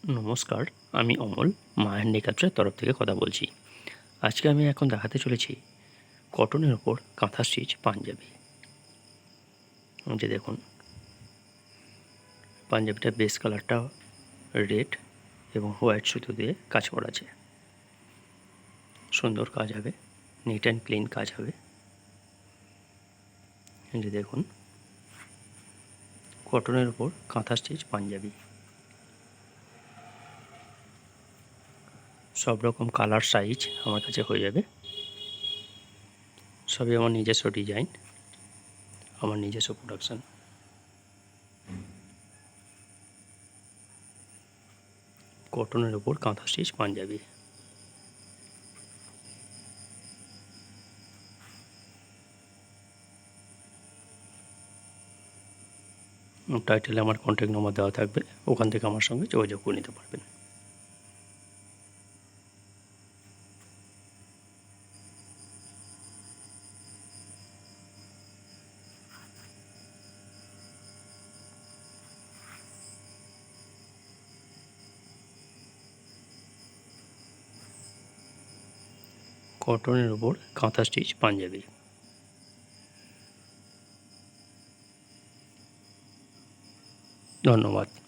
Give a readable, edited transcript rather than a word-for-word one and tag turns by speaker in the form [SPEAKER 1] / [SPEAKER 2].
[SPEAKER 1] নমস্কার, আমি অমল মা হ্যান্ডিক্রাফ্টসের তরফ থেকে কথা বলছি। আজকে আমি এখন দেখাতে চলেছি কটনের ওপর কাঁথা স্টিচ পাঞ্জাবি। যে দেখুন, পাঞ্জাবিটার বেস কালারটা রেড এবং হোয়াইট সুতো দিয়ে কাজ করা আছে। সুন্দর কাজ হবে, নিট অ্যান্ড ক্লিন কাজ হবে। যে দেখুন, কটনের ওপর কাঁথা স্টিচ পাঞ্জাবি। সব রকম কালার সাইজ আমার কাছে হয়ে যাবে। সবই আমার নিজস্ব ডিজাইন, আমার নিজস্ব প্রোডাকশান। কটনের ওপর কাঁথা স্টিচ পাঞ্জাবি। টাইটেলে আমার কন্ট্যাক্ট নম্বর দেওয়া থাকবে, ওখান থেকে আমার সঙ্গে যোগাযোগ করে নিতে পারবেন। কটনের ওপর কাঁথা স্টিচ পাঞ্জাবি। ধন্যবাদ।